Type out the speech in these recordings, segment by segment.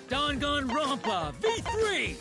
Danganronpa V3!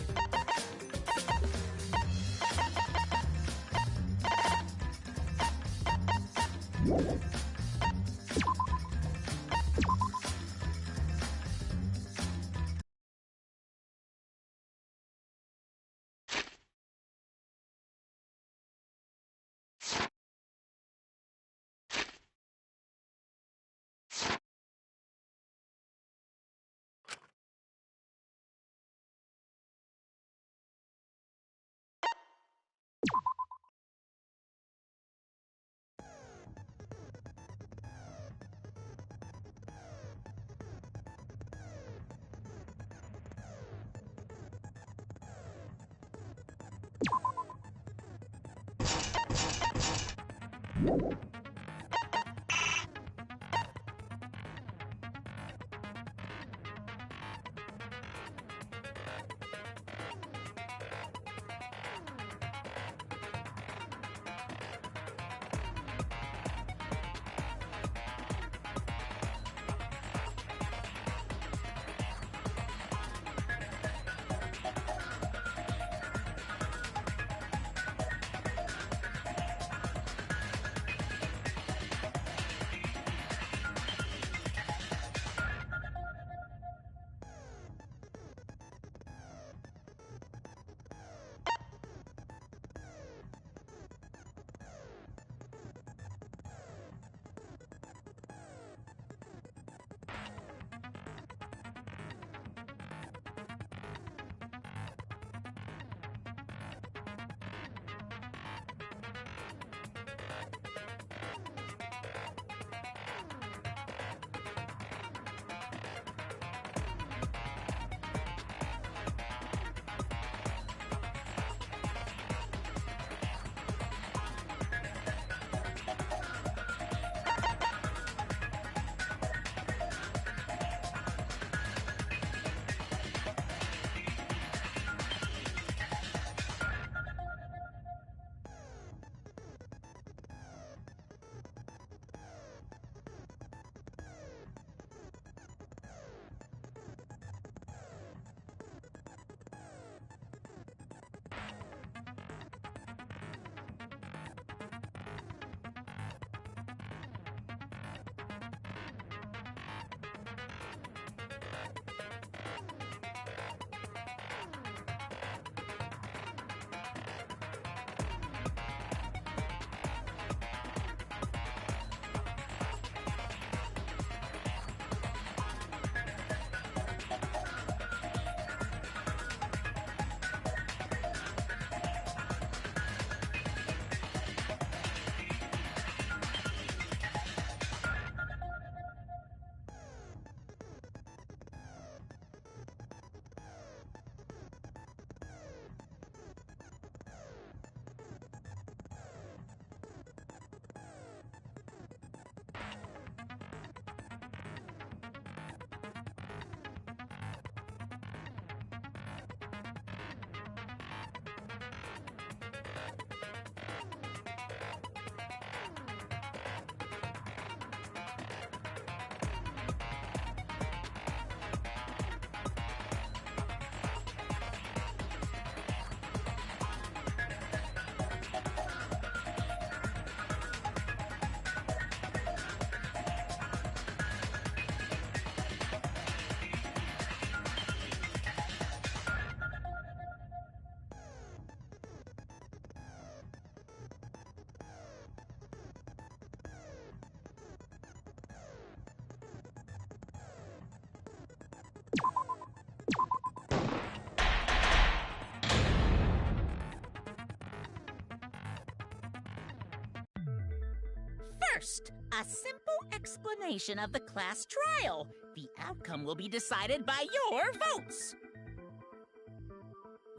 First, a simple explanation of the class trial. The outcome will be decided by your votes.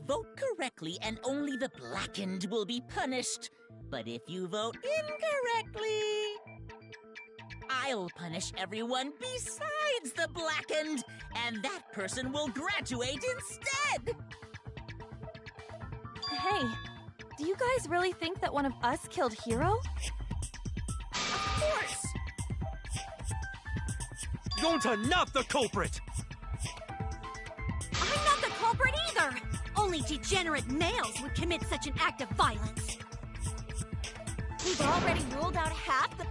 Vote correctly and only the blackened will be punished. But if you vote incorrectly, I'll punish everyone besides the blackened, and that person will graduate instead. Hey, do you guys really think that one of us killed Hiro? Of course! Going to nab the culprit! Only degenerate males would commit such an act of violence. We've already ruled out half the...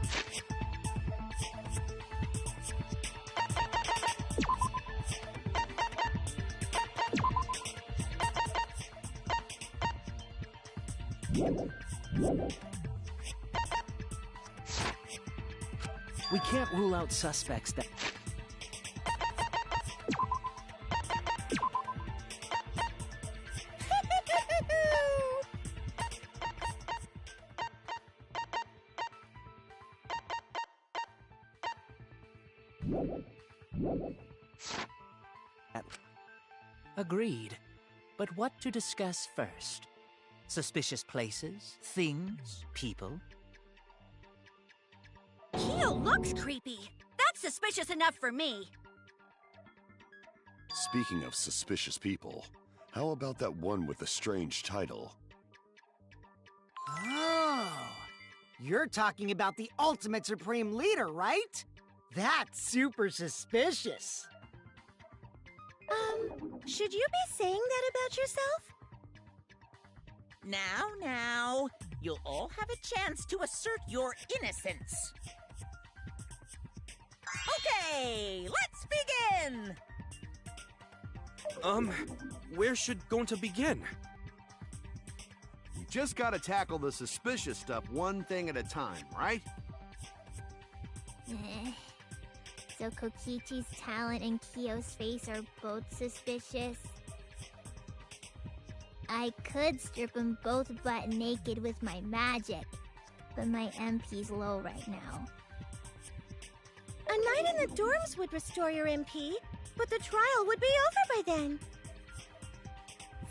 We can't rule out suspects that... Agreed. But what to discuss first? Suspicious places, things, people? Keo looks creepy. That's suspicious enough for me. Speaking of suspicious people, how about that one with the strange title? Oh, you're talking about the ultimate supreme leader, right? That's super suspicious. Should you be saying that about yourself? Now, you'll all have a chance to assert your innocence. Okay, let's begin! Where should going to begin? You just gotta tackle the suspicious stuff one thing at a time, right? So Kokichi's talent and Kyo's face are both suspicious. I could strip them both butt naked with my magic, but my MP's low right now. A night in the dorms would restore your MP, but the trial would be over by then.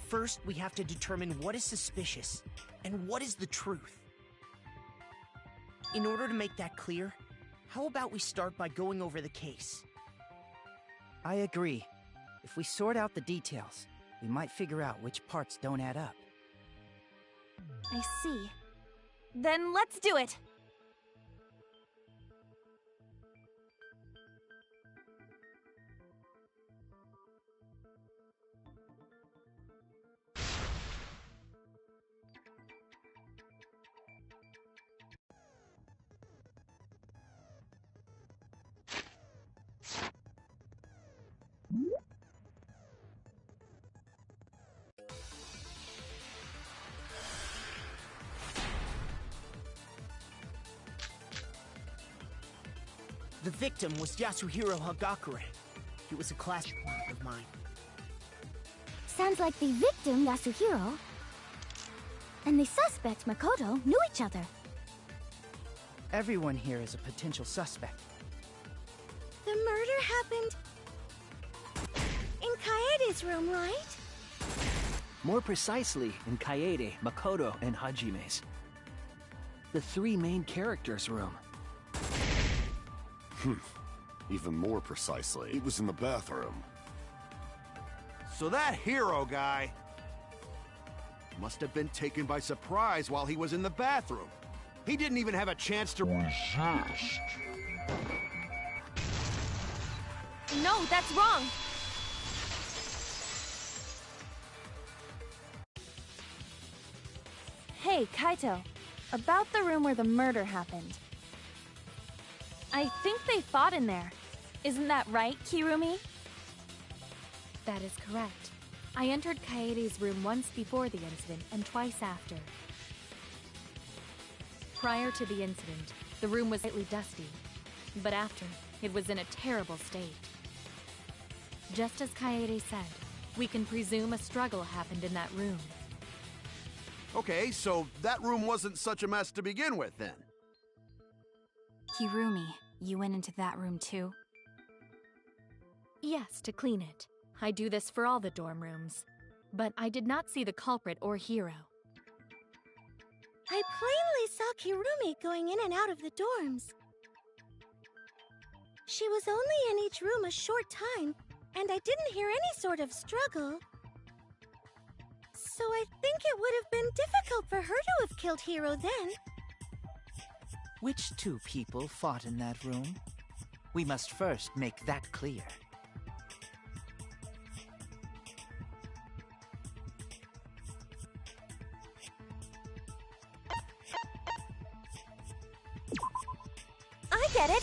First, we have to determine what is suspicious and what is the truth. In order to make that clear, how about we start by going over the case? I agree. If we sort out the details, we might figure out which parts don't add up. I see. Then let's do it! The victim was Yasuhiro Hagakure. He was a classmate of mine. Sounds like the victim, Yasuhiro, and the suspect, Makoto, knew each other. Everyone here is a potential suspect. The murder happened in Kaede's room, right? More precisely, in Kaede, Makoto, and Hajime's. The three main characters' room. Even more precisely, it was in the bathroom. So that hero guy must have been taken by surprise while he was in the bathroom. He didn't even have a chance to resist. No, that's wrong! Hey, Kaito. About the room where the murder happened. I think they fought in there. Isn't that right, Kirumi? That is correct. I entered Kaede's room once before the incident and twice after. Prior to the incident, the room was slightly dusty, but after, it was in a terrible state. Just as Kaede said, we can presume a struggle happened in that room. Okay, so that room wasn't such a mess to begin with, then. Kirumi, you went into that room too? Yes, to clean it. I do this for all the dorm rooms. But I did not see the culprit or hero. I plainly saw Kirumi going in and out of the dorms. She was only in each room a short time, and I didn't hear any sort of struggle. So I think it would have been difficult for her to have killed Hiro then. Which two people fought in that room? We must first make that clear. get it.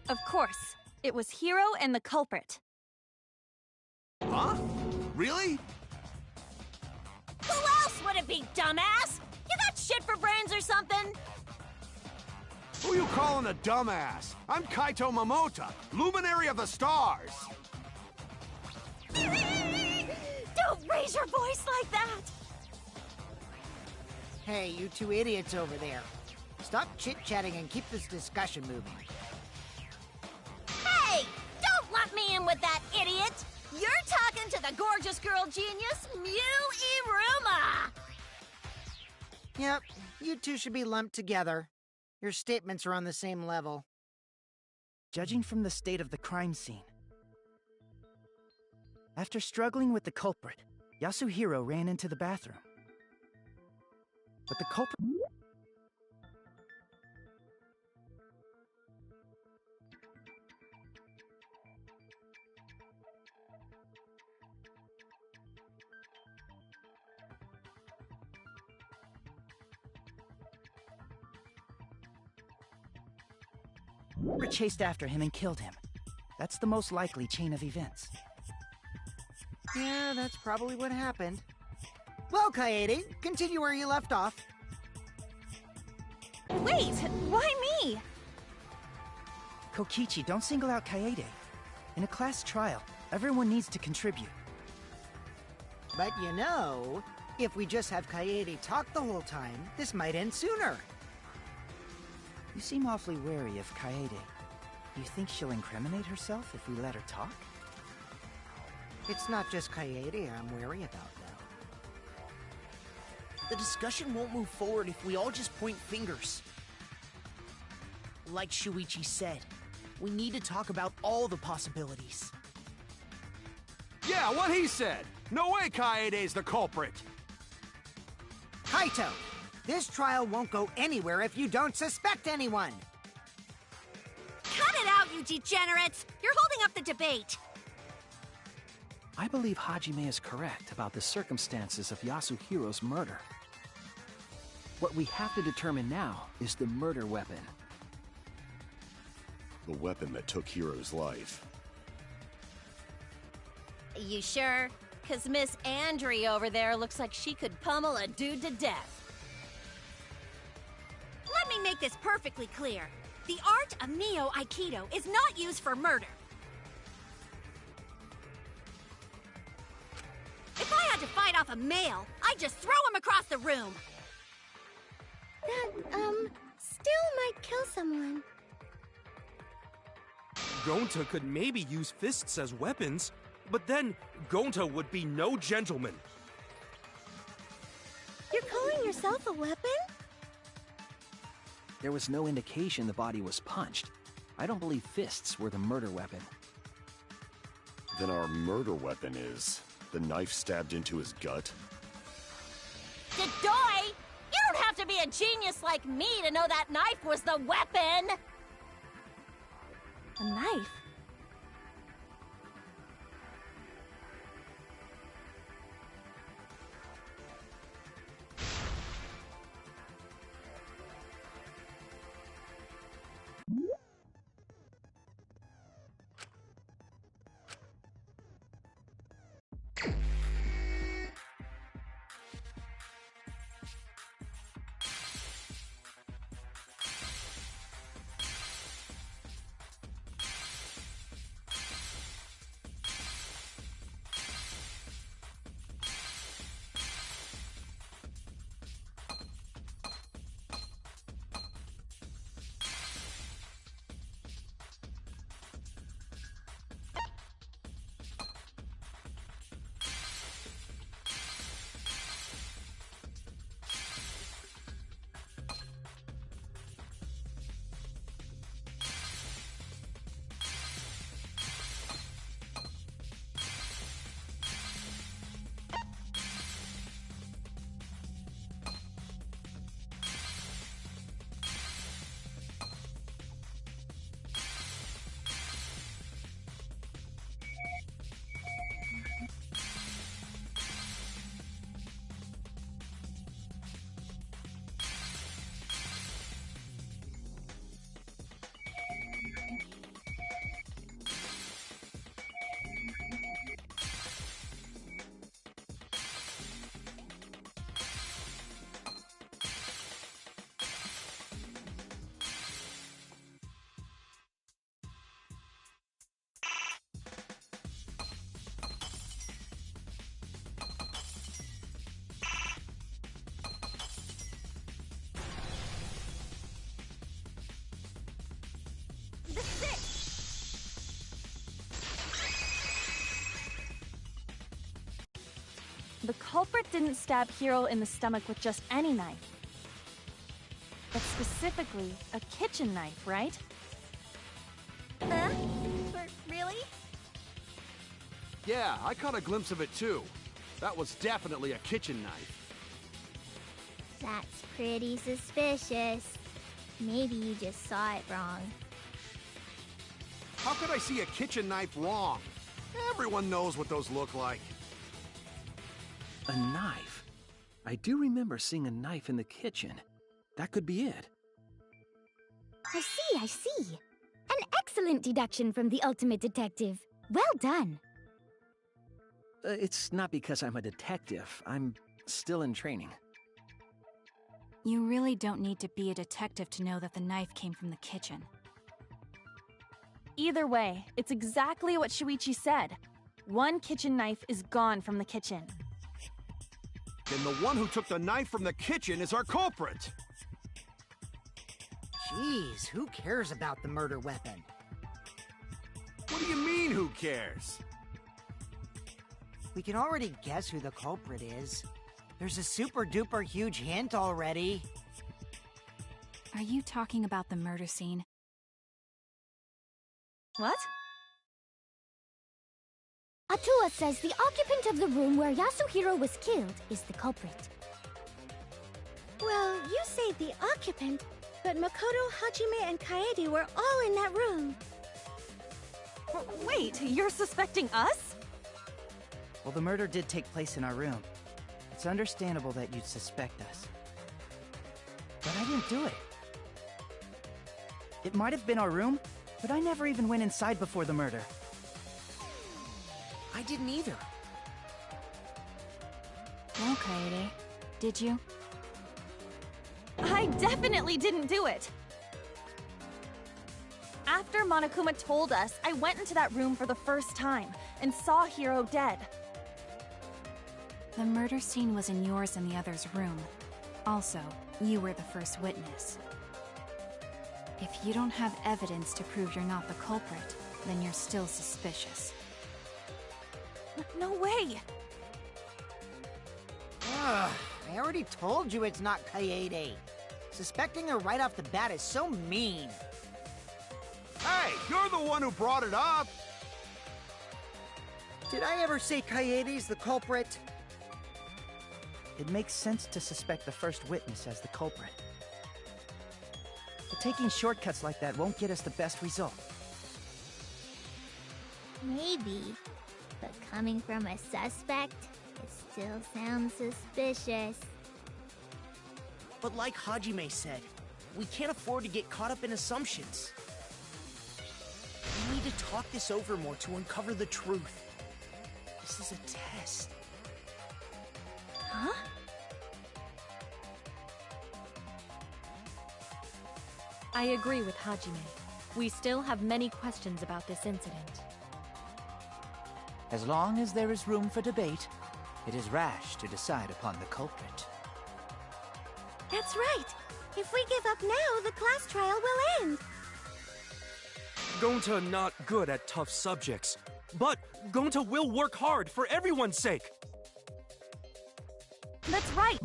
Of course, it was Hiro and the culprit. Huh? Really? Who else would it be, dumbass? You got shit for brains or something? Who you calling a dumbass? I'm Kaito Momota, luminary of the stars. Don't raise your voice like that! Hey, you two idiots over there. Stop chit-chatting and keep this discussion moving. Hey! Don't lump me in with that idiot! You're talking to the gorgeous girl genius, Mew Iruma! Yep, you two should be lumped together. Your statements are on the same level. Judging from the state of the crime scene. After struggling with the culprit, Yasuhiro ran into the bathroom. But the culprit... chased after him and killed him. That's the most likely chain of events. Yeah, that's probably what happened. Well, Kaede, continue where you left off. Wait, why me? Kokichi, don't single out Kaede. In a class trial, everyone needs to contribute. But you know, if we just have Kaede talk the whole time, this might end sooner. You seem awfully wary of Kaede. You think she'll incriminate herself if we let her talk? It's not just Kaede I'm wary about now. The discussion won't move forward if we all just point fingers. Like Shuichi said, we need to talk about all the possibilities. Yeah, what he said! No way Kaede's the culprit! Kaito, this trial won't go anywhere if you don't suspect anyone! Cut it out, you degenerates! You're holding up the debate! I believe Hajime is correct about the circumstances of Yasuhiro's murder. What we have to determine now is the murder weapon. The weapon that took Hiro's life. You sure? 'Cause Miss Andre over there looks like she could pummel a dude to death. Let me make this perfectly clear. The art of Neo-Aikido is not used for murder. If I had to fight off a male, I'd just throw him across the room. That, still might kill someone. Gonta could maybe use fists as weapons, but then Gonta would be no gentleman. You're calling yourself a weapon? There was no indication the body was punched. I don't believe fists were the murder weapon. Then our murder weapon is the knife stabbed into his gut? Dedoy! You don't have to be a genius like me to know that knife was the weapon! A knife? the culprit didn't stab Hiro in the stomach with just any knife, but specifically a kitchen knife, right? Huh? Really? Yeah, I caught a glimpse of it too. That was definitely a kitchen knife. That's pretty suspicious. Maybe you just saw it wrong. How could I see a kitchen knife wrong? Everyone knows what those look like. A knife? I do remember seeing a knife in the kitchen. That could be it. I see. An excellent deduction from the ultimate detective. Well done. It's not because I'm a detective. I'm still in training. You really don't need to be a detective to know that the knife came from the kitchen. Either way, it's exactly what Shuichi said. One kitchen knife is gone from the kitchen. Then the one who took the knife from the kitchen is our culprit. Jeez, who cares about the murder weapon? What do you mean, who cares? We can already guess who the culprit is. There's a super-duper huge hint already. Are you talking about the murder scene? What? Atua says the occupant of the room where Yasuhiro was killed is the culprit. Well, you say the occupant, but Makoto, Hajime, and Kaede were all in that room. Wait, you're suspecting us? Well, the murder did take place in our room. It's understandable that you'd suspect us. But I didn't do it. It might have been our room, but I never even went inside before the murder. I didn't either. Well, Kaede, did you? I definitely didn't do it! After Monokuma told us, I went into that room for the first time and saw Hiro dead. The murder scene was in yours and the other's room. Also, you were the first witness. If you don't have evidence to prove you're not the culprit, then you're still suspicious. No way! Ugh, I already told you it's not Kaede. Suspecting her right off the bat is so mean. Hey, you're the one who brought it up! Did I ever say Kaede's the culprit? It makes sense to suspect the first witness as the culprit. But taking shortcuts like that won't get us the best result. Maybe. But coming from a suspect, it still sounds suspicious. But like Hajime said, we can't afford to get caught up in assumptions. We need to talk this over more to uncover the truth. This is a test. Huh? I agree with Hajime. We still have many questions about this incident. As long as there is room for debate, it is rash to decide upon the culprit. That's right. If we give up now, the class trial will end. Gonta not good at tough subjects, but Gonta will work hard for everyone's sake. That's right!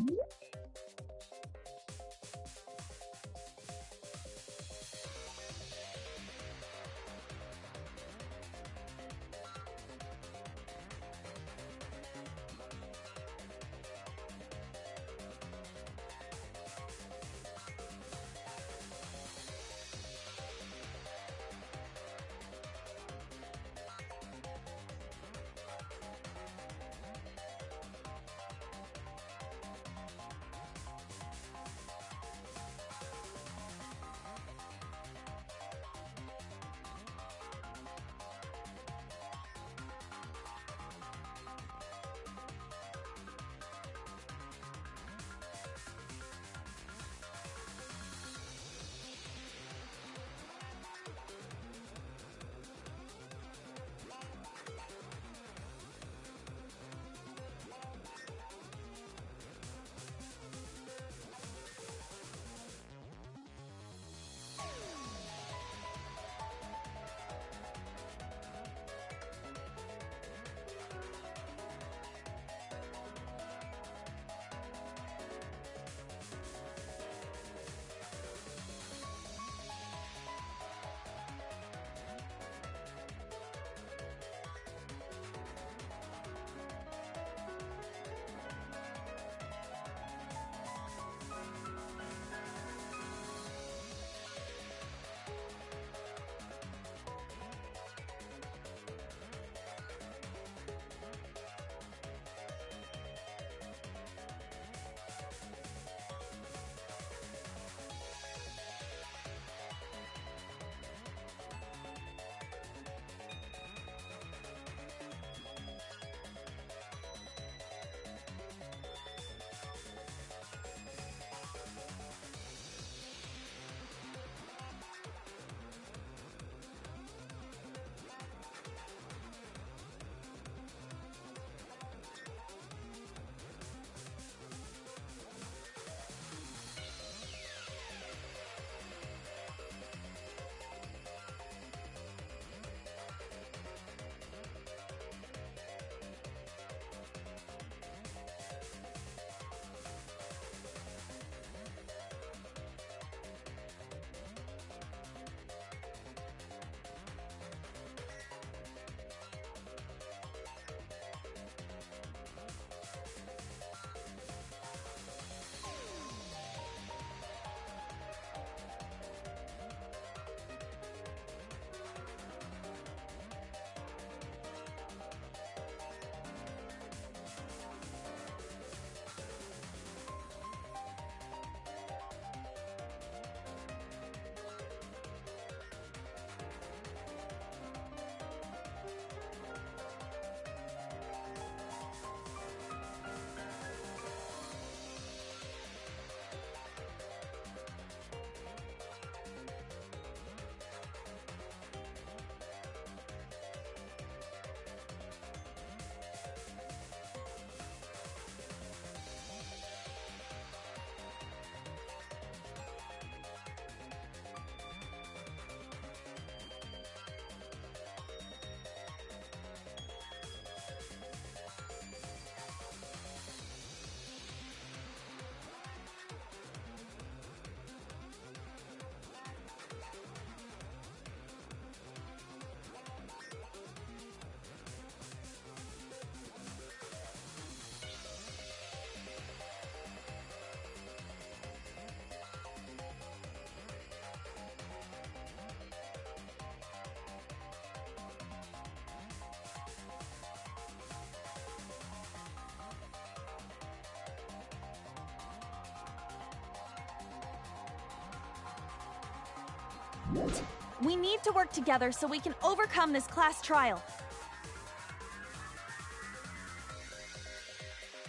We need to work together so we can overcome this class trial.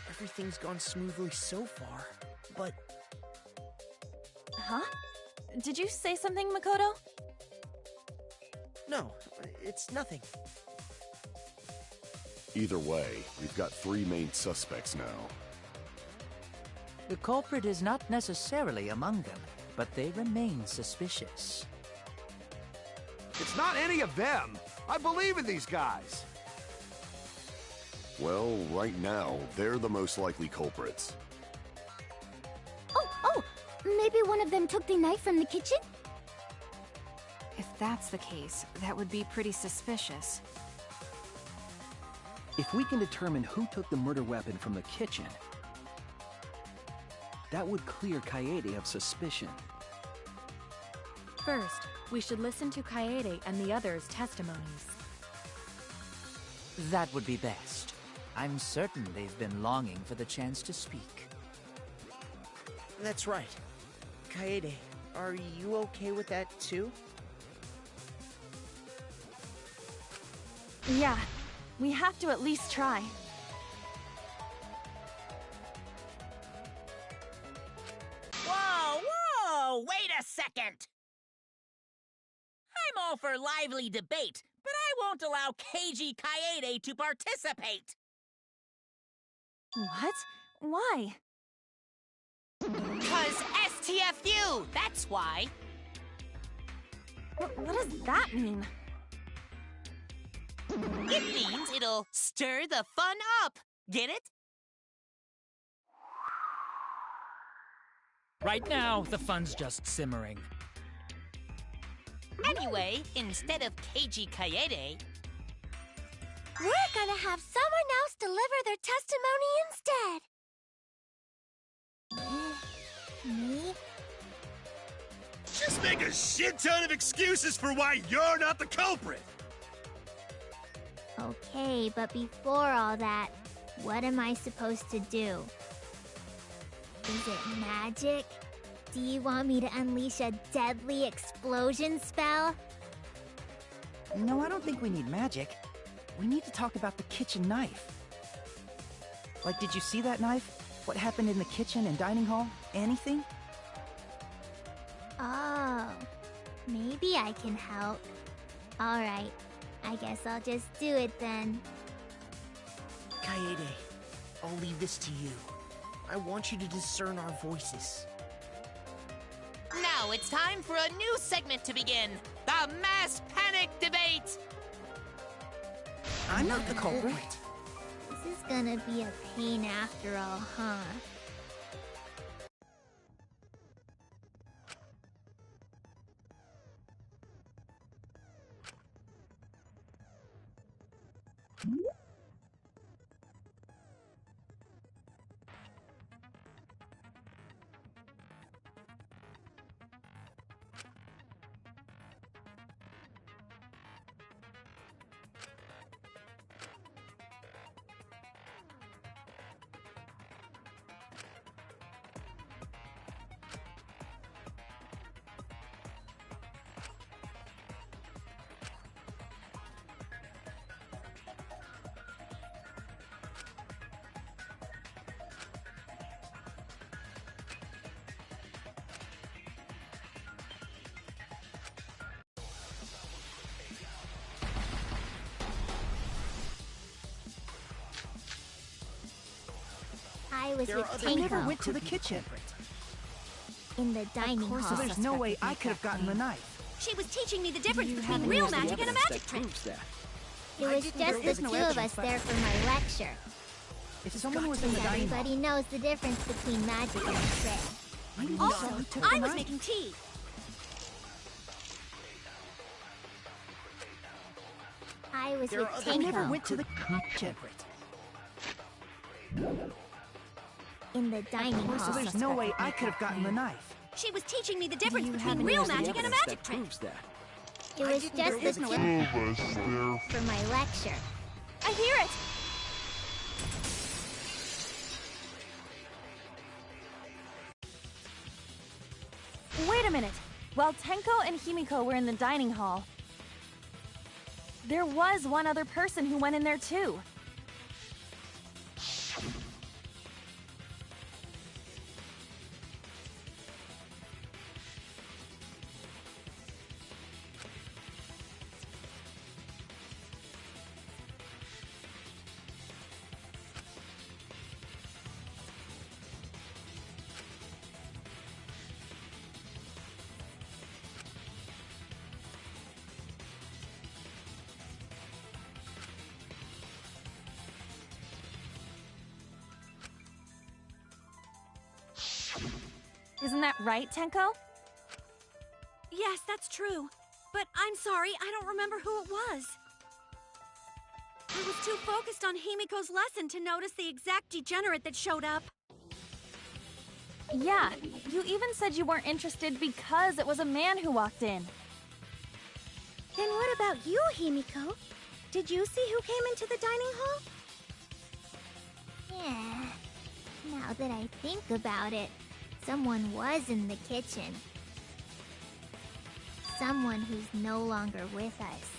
Everything's gone smoothly so far, but... Huh? Did you say something, Makoto? No, it's nothing. Either way, we've got 3 main suspects now. The culprit is not necessarily among them, but they remain suspicious. It's not any of them. I believe in these guys. Well, right now, they're the most likely culprits. Oh, maybe one of them took the knife from the kitchen? If that's the case, that would be pretty suspicious. If we can determine who took the murder weapon from the kitchen, that would clear Kaede of suspicion. First, we should listen to Kaede and the others' testimonies. That would be best. I'm certain they've been longing for the chance to speak. That's right. Kaede, are you okay with that too? Yeah, we have to at least try. Whoa! Wait a second! I'm all for lively debate, but I won't allow Keiji Kaede to participate! What? Why? 'Cause STFU, that's why. What does that mean? It means it'll stir the fun up. Get it? Right now, the fun's just simmering. Anyway, instead of Keiji Kaede, We're gonna have someone else deliver their testimony instead. Me? Just make a shit ton of excuses for why you're not the culprit! Okay, but before all that, what am I supposed to do? Is it magic? Do you want me to unleash a deadly explosion spell? No, I don't think we need magic. We need to talk about the kitchen knife. Like, did you see that knife? What happened in the kitchen and dining hall? Anything? Oh, maybe I can help. Alright, I guess I'll just do it then. Kaede, I'll leave this to you. I want you to discern our voices. now it's time for a new segment to begin. The Mass Panic Debate! I'm not the culprit. This is gonna be a pain after all, huh? I was with I Tango never went to the kitchen. in the dining hall. So there's no way I could have gotten the knife. She was teaching me the difference between real magic and a magic trick. It was just the two of us there for my lecture. If someone was in the dining hall, Everybody knows the difference between magic and a trick. Also, I was making tea. I was with I Tango never went to the kitchen. in the dining hall. So there's no way I could have gotten the knife. She was teaching me the difference between real magic and a magic trick. It was just the two of us there for my lecture. I hear it! Wait a minute. While Tenko and Himiko were in the dining hall, there was one other person who went in there too. Isn't that right, Tenko? Yes, that's true. But I'm sorry, I don't remember who it was. I was too focused on Himiko's lesson to notice the exact degenerate that showed up. Yeah, you even said you weren't interested because it was a man who walked in. Then what about you, Himiko? Did you see who came into the dining hall? Yeah. Now that I think about it, someone was in the kitchen. Someone who's no longer with us.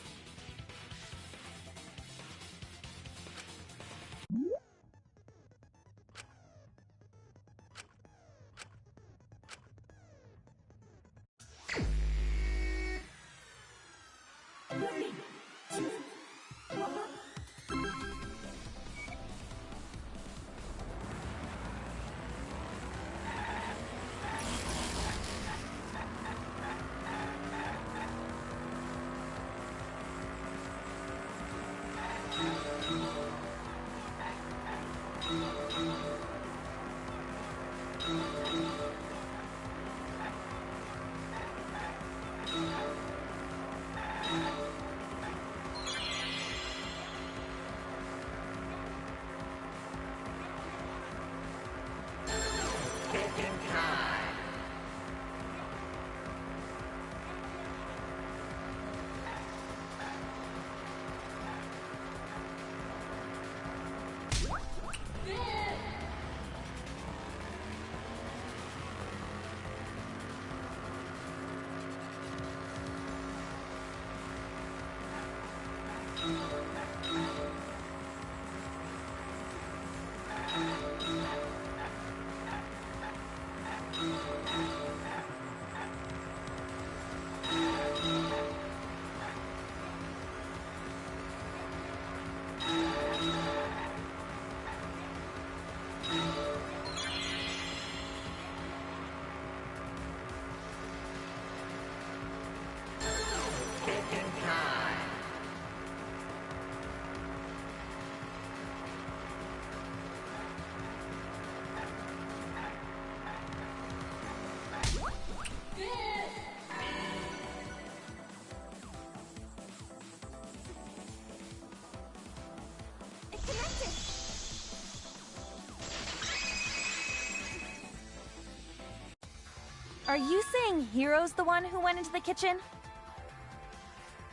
Are you saying Hiro's the one who went into the kitchen?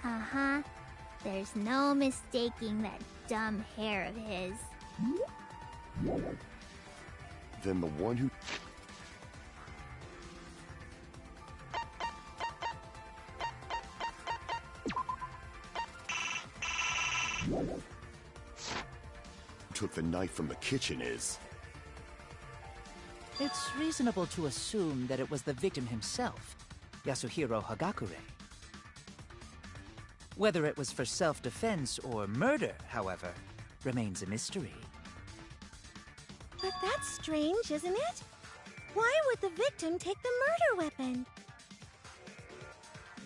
Uh-huh. There's no mistaking that dumb hair of his. Then the one who... took the knife from the kitchen is... It's reasonable to assume that it was the victim himself, Yasuhiro Hagakure. Whether it was for self-defense or murder, however, remains a mystery. But that's strange, isn't it? Why would the victim take the murder weapon?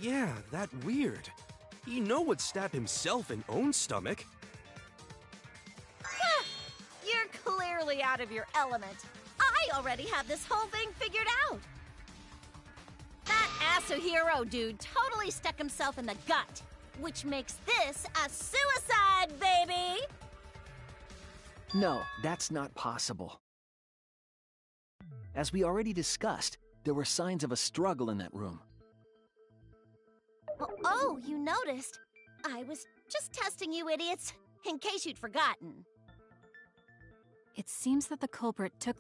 Yeah, that weird. He would stab himself in own stomach. You're clearly out of your element. I already have this whole thing figured out. That Yasuhiro dude totally stuck himself in the gut, which makes this a suicide, baby! No, that's not possible. As we already discussed, there were signs of a struggle in that room. Oh, you noticed. I was just testing you idiots, in case you'd forgotten. It seems that the culprit took...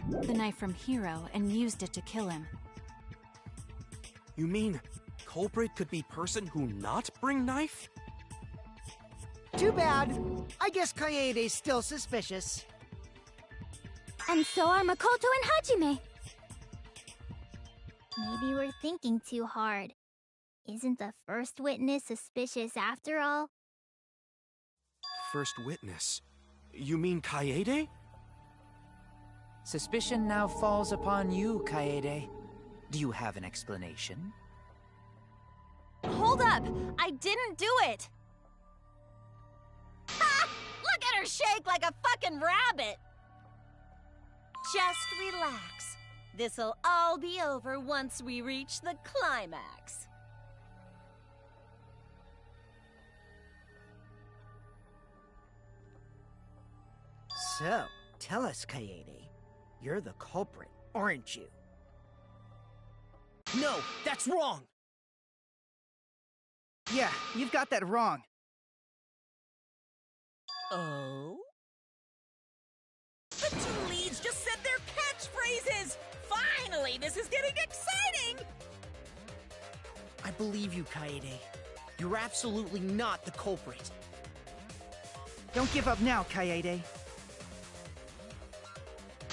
the knife from Hiro and used it to kill him. You mean culprit could be person who not bring knife? Too bad. I guess Kaede's still suspicious. And so are Makoto and Hajime. Maybe we're thinking too hard. Isn't the first witness suspicious after all? First witness? You mean Kaede? Suspicion now falls upon you, Kaede. Do you have an explanation? Hold up! I didn't do it! Ha! Look at her shake like a fucking rabbit! Just relax. This'll all be over once we reach the climax. So, tell us, Kaede. You're the culprit, aren't you? No, that's wrong! Yeah, you've got that wrong. Oh? The two leads just said their catchphrases! Finally, this is getting exciting! I believe you, Kaede. You're absolutely not the culprit. Don't give up now, Kaede.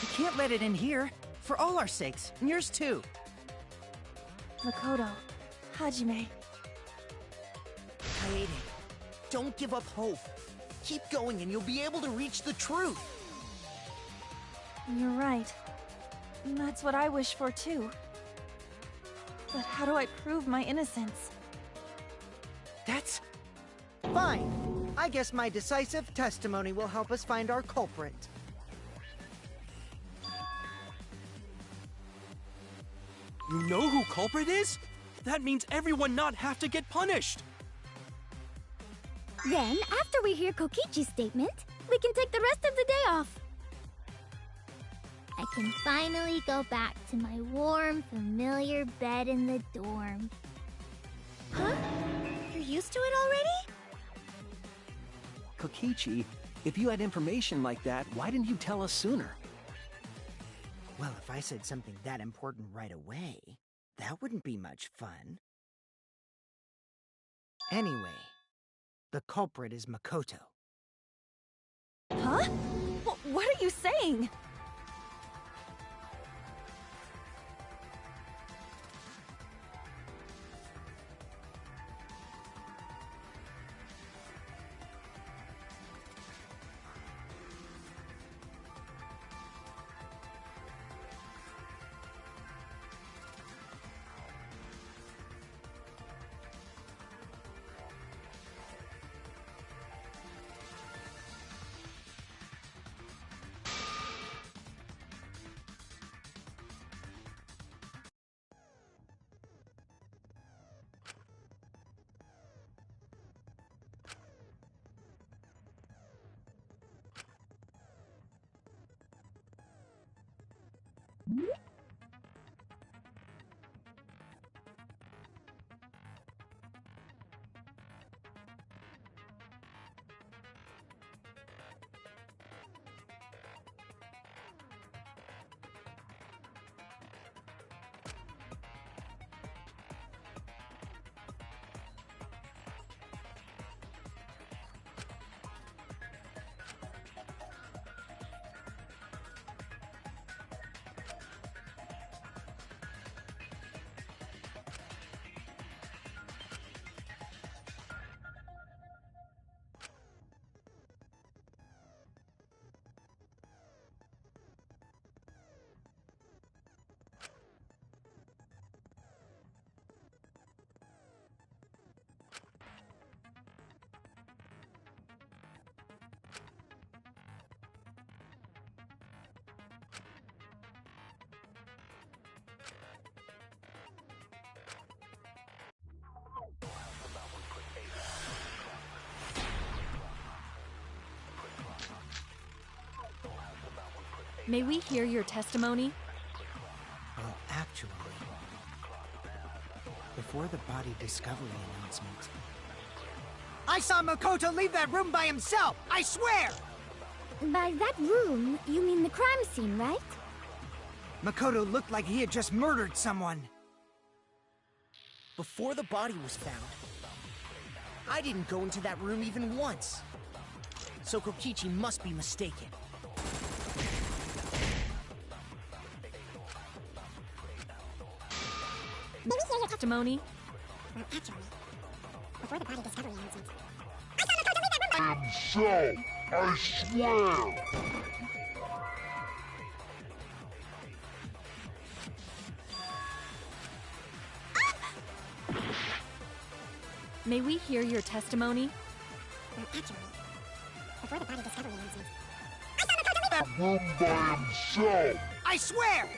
You can't let it in here. For all our sakes, and yours too. Makoto, Hajime. Kaede, don't give up hope. Keep going and you'll be able to reach the truth. You're right. That's what I wish for too. But how do I prove my innocence? That's... fine. I guess my decisive testimony will help us find our culprit. You know who culprit is? That means everyone not have to get punished. Then, after we hear Kokichi's statement, we can take the rest of the day off. I can finally go back to my warm, familiar bed in the dorm. Huh? You're used to it already? Kokichi, if you had information like that, why didn't you tell us sooner? Well, if I said something that important right away, that wouldn't be much fun. Anyway, the culprit is Makoto. Huh? What are you saying? May we hear your testimony? Well, actually, before the body discovery announcement, I saw Makoto leave that room by himself! I swear! By that room, you mean the crime scene, right? Makoto looked like he had just murdered someone. Before the body was found, I didn't go into that room even once. So Kokichi must be mistaken. Testimony? Actually, before the body discovery announcement. So, I swear! May we hear your testimony? Actually, before the body discovery announcement. Room by himself! I swear!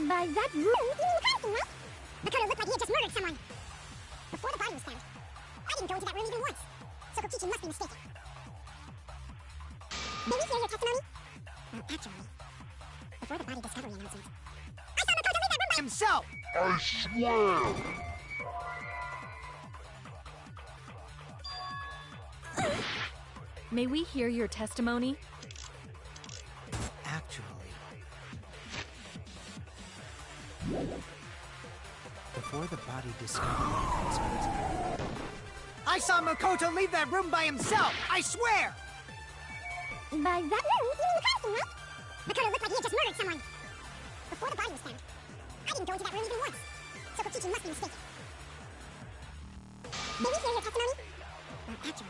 By that room, Makoto looked like he had just murdered someone. Before the body was found, I didn't go into that room even once. So Kokichi must be mistaken. May we hear your testimony? Actually, before the body discovery announcement. I saw Makoto leave that room by himself! I swear! May we hear your testimony? Actually, before the body discovery announcement. I saw Makoto leave that room by himself! I swear! By that room, Makoto looked like he had just murdered someone. Before the body was found, I didn't go into that room even once. So Kokichi must be mistaken. May we hear your testimony? Actually,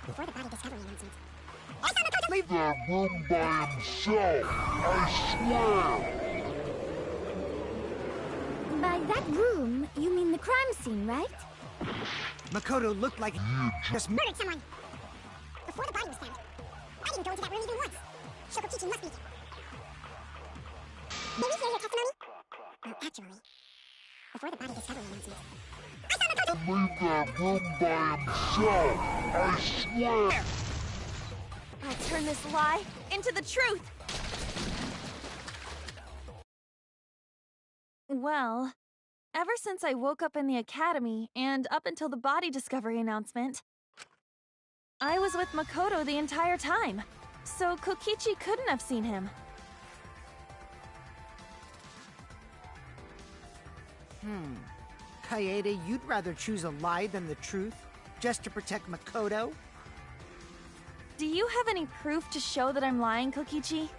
before the body discovery announcement. I saw Makoto Leave that room by himself! I swear! By that room, you mean the crime scene, right? Makoto looked like he just murdered someone. Before the body was found, I didn't go into that room even once. So Kokichi must be. May we hear your testimony? Actually, before the body discovery announcement. I saw Makoto Leave that room by himself! I swear! I'll turn this lie into the truth! Well, ever since I woke up in the academy, and up until the body discovery announcement, I was with Makoto the entire time, so Kokichi couldn't have seen him. Kaede, you'd rather choose a lie than the truth, just to protect Makoto? Do you have any proof to show that I'm lying, Kokichi?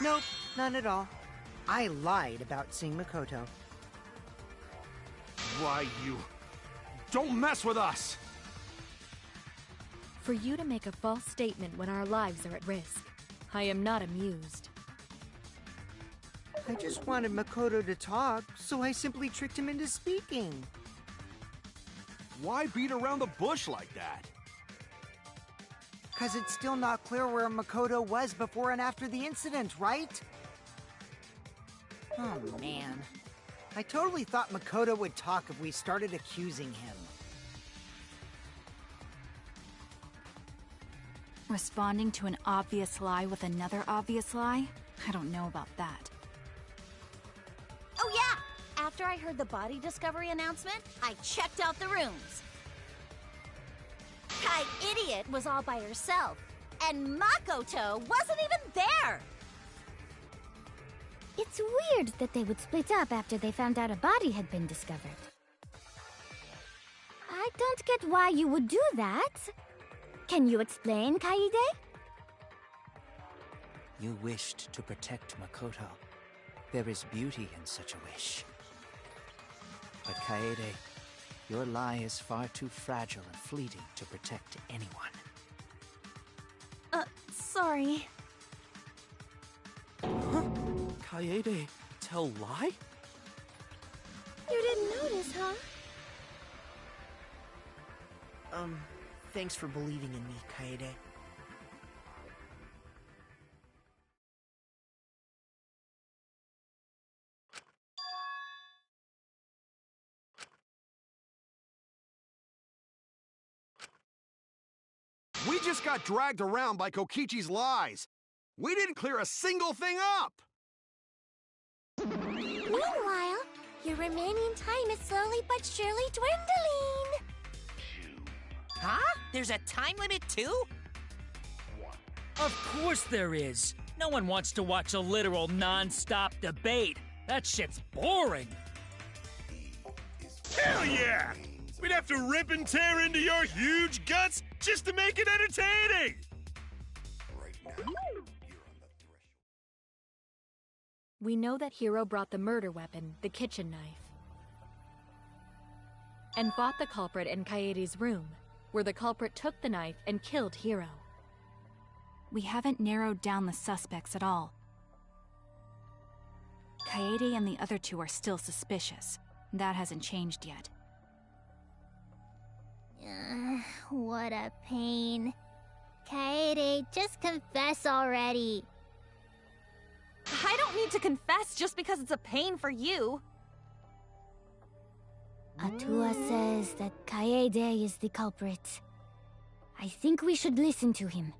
Nope, none at all. I lied about seeing Makoto. Why, you... Don't mess with us! For you to make a false statement when our lives are at risk, I am not amused. I just wanted Makoto to talk, so I simply tricked him into speaking. Why beat around the bush like that? 'Cause it's still not clear where Makoto was before and after the incident, right? Oh, man. I totally thought Makoto would talk if we started accusing him. Responding to an obvious lie with another obvious lie? I don't know about that. Oh yeah! After I heard the body discovery announcement, I checked out the rooms. Kai Idiot was all by herself, and Makoto wasn't even there! It's weird that they would split up after they found out a body had been discovered. I don't get why you would do that. Can you explain, Kaede? You wished to protect Makoto. There is beauty in such a wish. But Kaede, your lie is far too fragile and fleeting to protect anyone. Sorry. Kaede, tell lie? You didn't notice, huh? Thanks for believing in me, Kaede. We just got dragged around by Kokichi's lies. We didn't clear a single thing up! Meanwhile, your remaining time is slowly but surely dwindling. Huh? There's a time limit too? Of course there is. No one wants to watch a literal non-stop debate. That shit's boring. Hell yeah! We'd have to rip and tear into your huge guts just to make it entertaining! We know that Hiro brought the murder weapon, the kitchen knife, and fought the culprit in Kaede's room, where the culprit took the knife and killed Hiro. We haven't narrowed down the suspects at all. Kaede and the other two are still suspicious. That hasn't changed yet. What a pain. Kaede, just confess already. I don't need to confess just because it's a pain for you. Atua says that Kaede is the culprit. I think we should listen to him.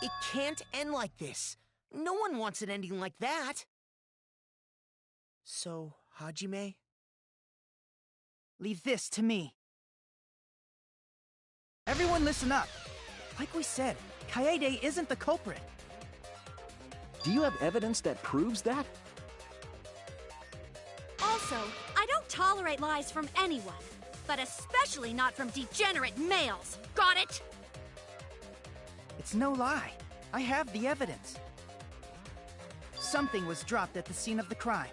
It can't end like this. No one wants an ending like that. So, Hajime? Leave this to me. Everyone listen up. Like we said, Kaede isn't the culprit. Do you have evidence that proves that? Also, I don't tolerate lies from anyone, but especially not from degenerate males. Got it? It's no lie. I have the evidence. Something was dropped at the scene of the crime.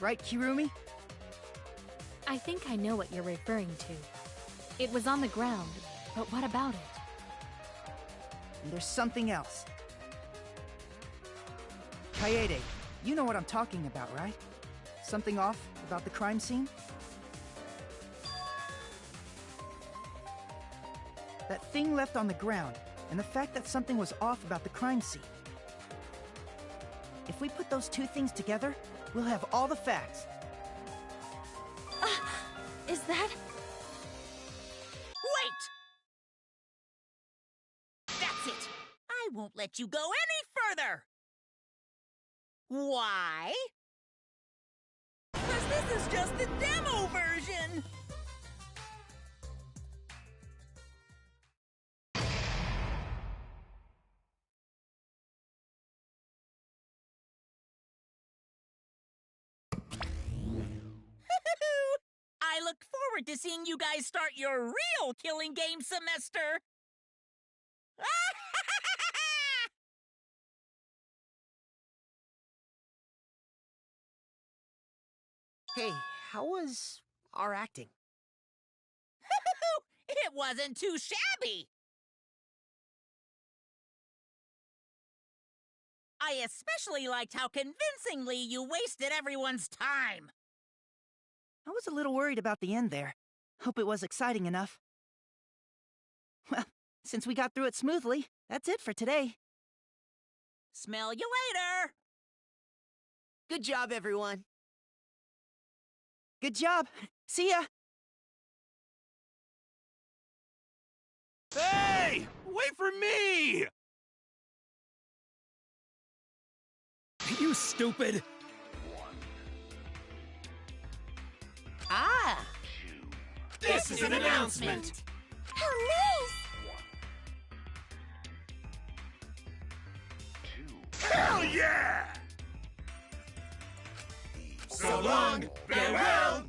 Right, Kirumi? I think I know what you're referring to. It was on the ground, but what about it? And there's something else. Kaede, you know what I'm talking about, right? Something off about the crime scene? That thing left on the ground, and the fact that something was off about the crime scene. If we put those two things together, we'll have all the facts. Is that... Wait! That's it! I won't let you go any further! Why? Because this is just the demo version! I look forward to seeing you guys start your real killing game semester! Hey, how was our acting? It wasn't too shabby! I especially liked how convincingly you wasted everyone's time. I was a little worried about the end there. Hope it was exciting enough. Well, since we got through it smoothly, that's it for today. Smell you later! Good job, everyone. Good job. See ya! Hey! Wait for me! You stupid! Ah! This is an announcement! Police! Hell yeah! So long, farewell,